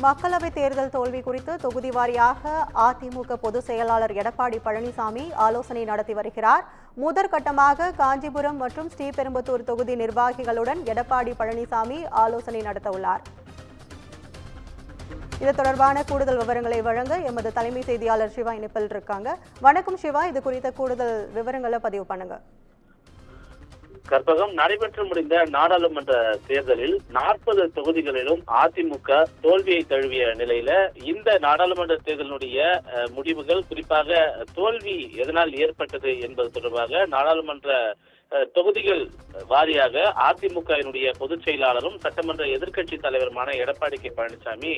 மக்களவைத் தேர்தல் தோல்வி குறித்து தொகுதி வாரியாக அதிமுக பொதுச் செயலாளர் எடப்பாடி பழனிசாமி ஆலோசனை நடத்தி வருகிறார். முதற்கட்டமாக காஞ்சிபுரம் மற்றும் ஸ்ரீபெரும்புதூர் தொகுதி நிர்வாகிகளுடன் எடப்பாடி பழனிசாமி ஆலோசனை நடத்த உள்ளார். இது தொடர்பான கூடுதல் விவரங்களை வழங்க எமது தலைமை செய்தியாளர் சிவா இணைப்பில் இருக்காங்க. வணக்கம் சிவா, இது குறித்த கூடுதல் விவரங்களை பதிவு பண்ணுங்க. கற்பகம், நடைபெற்று முடிந்த நாடாளுமன்ற தேர்தலில் 40 தொகுதிகளிலும் அதிமுக தோல்வியை தழுவிய நிலையில இந்த நாடாளுமன்ற தேர்தலினுடைய முடிவுகள், குறிப்பாக தோல்வி எதனால் ஏற்பட்டது என்பது தொடர்பாக நாடாளுமன்ற தொகுதிகள் வாரியாக அதிமுகவினுடைய பொதுச் செயலாளரும் சட்டமன்ற எதிர்க்கட்சி தலைவருமான எடப்பாடி கே பழனிசாமி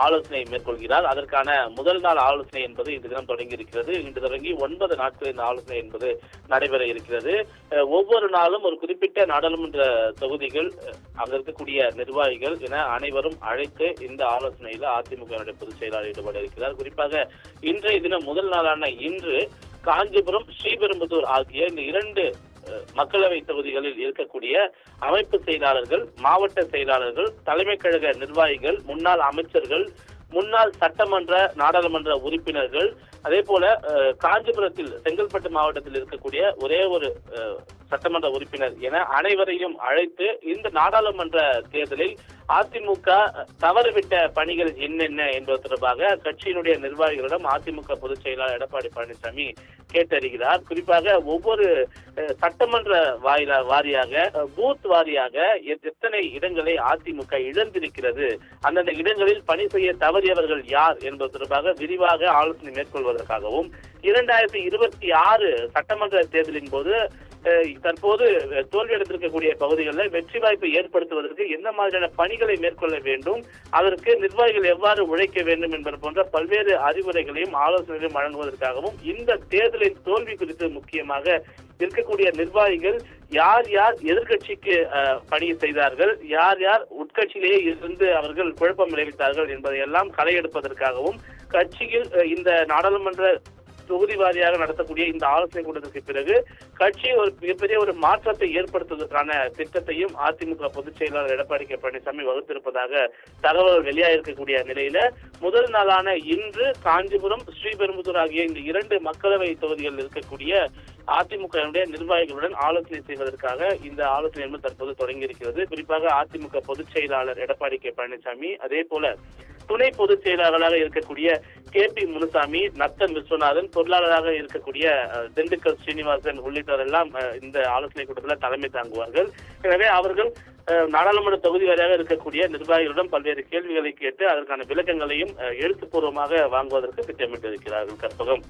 ஆலோசனை மேற்கொள்கிறார். அதற்கான முதல் நாள் ஆலோசனை என்பது இந்த தினம் தொடங்கி இருக்கிறது. இன்று தொடங்கி 9 நாட்கள் இந்த ஆலோசனை என்பது நடைபெற இருக்கிறது. ஒவ்வொரு நாளும் ஒரு குறிப்பிட்ட நாடாளுமன்ற தொகுதிகள், அங்க இருக்கக்கூடிய நிர்வாகிகள் என அனைவரும் அழைத்து இந்த ஆலோசனையில அதிமுக பொதுச் செயலாளர் ஈடுபட இருக்கிறார். குறிப்பாக இன்றைய தினம் முதல் நாளான இன்று காஞ்சிபுரம், ஸ்ரீபெரும்புதூர் ஆகிய இந்த 2 மக்களவை தொகுதிகளில் இருக்கக்கூடிய அமைப்பு செயலாளர்கள், மாவட்ட செயலாளர்கள், தலைமை கழக நிர்வாகிகள், முன்னாள் அமைச்சர்கள், முன்னாள் சட்டமன்ற நாடாளுமன்ற உறுப்பினர்கள், அதே போல காஞ்சிபுரத்தில் செங்கல்பட்டு மாவட்டத்தில் இருக்கக்கூடிய ஒரே ஒரு சட்டமன்ற உறுப்பினர் என அனைவரையும் அழைத்து இந்த நாடாளுமன்ற தேர்தலில் அதிமுக தவறுவிட்ட பணிகள் என்னென்ன என்பது தொடர்பாக கட்சியினுடைய நிர்வாகிகளிடம் அதிமுக பொதுச் செயலாளர் எடப்பாடி பழனிசாமி கேட்டறிகிறார். குறிப்பாக ஒவ்வொரு சட்டமன்ற வாரியாக, பூத் வாரியாக எத்தனை இடங்களை அதிமுக இழந்திருக்கிறது, அந்தந்த இடங்களில் பணி செய்ய தவறியவர்கள் யார் என்பது தொடர்பாக விரிவாக ஆலோசனை மேற்கொள்வதற்காகவும் 2026 சட்டமன்ற தேர்தலின் போது தற்போது தோல்வியடைந்திருக்கக்கூடிய பகுதிகளில் வெற்றி வாய்ப்பை ஏற்படுத்துவதற்கு எந்த மாதிரியான பணிகளை மேற்கொள்ள வேண்டும், அதற்கு நிர்வாகிகள் எவ்வாறு உழைக்க வேண்டும் என்பது போன்ற பல்வேறு அறிவுரைகளையும் ஆலோசனைகளையும் வழங்குவதற்காகவும் இந்த தேர்தலின் தோல்வி குறித்து முக்கியமாக இருக்கக்கூடிய நிர்வாகிகள் யார் யார் எதிர்கட்சிக்கு பணி செய்தார்கள், யார் யார் உட்கட்சியிலேயே இருந்து அவர்கள் குழப்பம் விளைவித்தார்கள் என்பதையெல்லாம் களையெடுப்பதற்காகவும் கட்சியில் இந்த நாடாளுமன்ற தொகுதி வாரியாக நடத்தக்கூடிய இந்த ஆலோசனை கூட்டத்திற்கு பிறகு கட்சி ஒரு மிகப்பெரிய ஒரு மாற்றத்தை ஏற்படுத்துவதற்கான திட்டத்தையும் அதிமுக பொதுச் செயலாளர் எடப்பாடி கே பழனிசாமி வகுத்திருப்பதாக தகவல் வெளியாகிருக்கக்கூடிய நிலையில முதல் நாளான இன்று காஞ்சிபுரம், ஸ்ரீபெரும்புதூர் ஆகிய இந்த 2 மக்களவை தொகுதிகளில் இருக்கக்கூடிய அதிமுக நிர்வாகிகளுடன் ஆலோசனை செய்வதற்காக இந்த ஆலோசனை என்பது தற்போது தொடங்கி இருக்கிறது. குறிப்பாக அதிமுக பொதுச் செயலாளர் எடப்பாடி கே பழனிசாமி, அதே போல துணை பொதுச் செயலாளராக இருக்கக்கூடிய KP முனுசாமி, நத்தன் விஸ்வநாதன், பொருளாளராக இருக்கக்கூடிய திண்டுக்கல் ஸ்ரீனிவாசன் உள்ளிட்டோர் எல்லாம் இந்த ஆலோசனை கூட்டத்தில் தலைமை தாங்குவார்கள். எனவே அவர்கள் நாடாளுமன்ற தொகுதி வாரியாக இருக்கக்கூடிய நிர்வாகிகளிடம் பல்வேறு கேள்விகளை கேட்டு அதற்கான விளக்கங்களையும் எழுத்துப்பூர்வமாக வாங்குவதற்கு திட்டமிட்டிருக்கிறார்கள். கற்பகம்,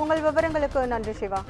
உங்கள் விவரங்களுக்கு நன்றி சிவா.